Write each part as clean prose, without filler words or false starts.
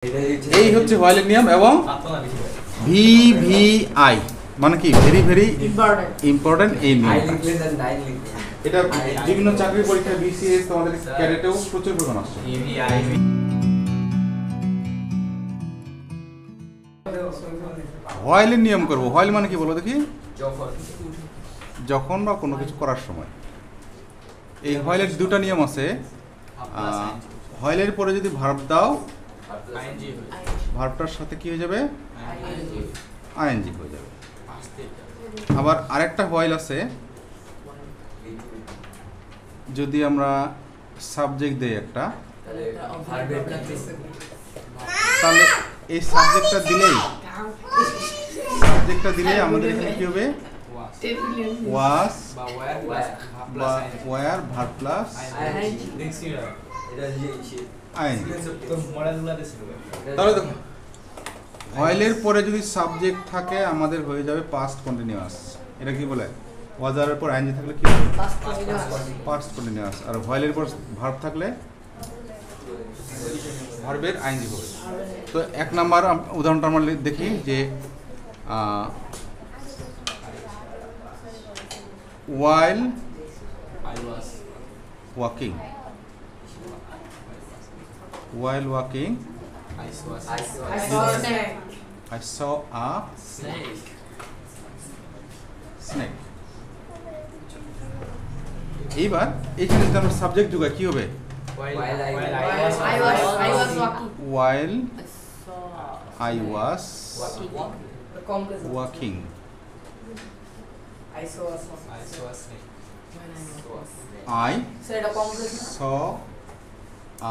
এই হচ্ছে হোয়াইলের নিয়ম এবং ভিভিআই মানে কি ভেরি ভেরি ইম্পর্টেন্ট এই নিয়ম। এটা বিভিন্ন চাকরি পরীক্ষা বিসিএস তোমাদের ক্যাডেটেও প্রচুর পরিমাণ আসছে। হোয়াইলের নিয়ম করব। হোয়াইল মানে কি বলো দেখি? যখন বা কোনো কিছু করার সময়। এই হোয়াইলের দুটো নিয়ম আছে। হোয়াইলের পরে যদি ভার্ব দাও, ভার্বটার সাথে কি হয়ে যাবে? আইএনজি হয়ে যাবে। আবার আরেকটা হোয়াইল আছে, যদি আমরা সাবজেক্ট দেই একটা, তাহলে এই সাবজেক্টটা দিলেই আমাদের এখানে কি হবে? ওয়াজ বা ওয়্যার ভার্ব প্লাস আইএনজি। তাহলে দেখো, হোয়াইলের পরে যদি সাবজেক্ট থাকে আমাদের হয়ে যাবে পাস্ট কন্টিনিউয়াস। এটা কি বলে? ওয়াজারের পর আইএনজি থাকলে কি হবে? Past continuous. আর হোয়াইলের পর ভার্ব থাকলে ভার্বের আইএনজি হবে। তো এক নাম্বার উদাহরণটা আমরা দেখি যে while walking I saw a snake. এইবার এখানে যদি আমরা সাবজেক্ট যোগাই কি হবে? While I was walking I saw a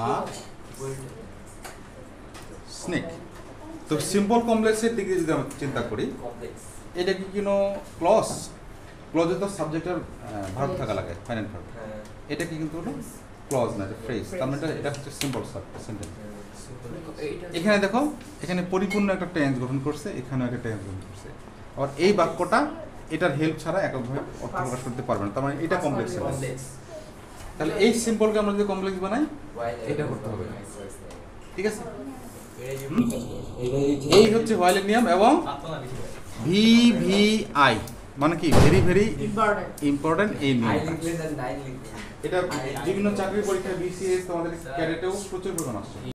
snake. তো সিম্পল কমপ্লেক্সের দিকে যদি আমরা চিন্তা করি, এটা কি কোনো ক্লজ? ক্লজে তো সাবজেক্ট আর ভার্ব থাকা লাগে, ফাইনাল ভার্ব। এটা কি কিন্তু হলো ক্লজ না, এটা ফ্রেজ। তার মানে এটা হচ্ছে সিম্পল সেন্টেন্স। এখানে দেখো, এখানে পরিপূর্ণ একটা টেন্স গঠন করছে, এখানেও একটা টেন্স গঠন করছে। আর এই বাক্যটা এটার হেল্প ছাড়া এককভাবে অর্থ প্রকাশ করতে পারবে না। তার মানে এটা কমপ্লেক্স সেন্টেন্স। তাহলে এই সিম্পলকে আমরা যদি কমপ্লেক্স বানাই, এটা করতে হবে। ঠিক আছে? এই হচ্ছে হোয়াইলের নিয়ম এবং ভিভিআই মানে কি ভেরি ভেরি ইম্পর্টেন্ট এই নিয়ম। এটা বিভিন্ন চাকরি পরীক্ষা বিসিএস তোমাদের ক্যাডেটেও প্রচুর পরিমাণ আসছে।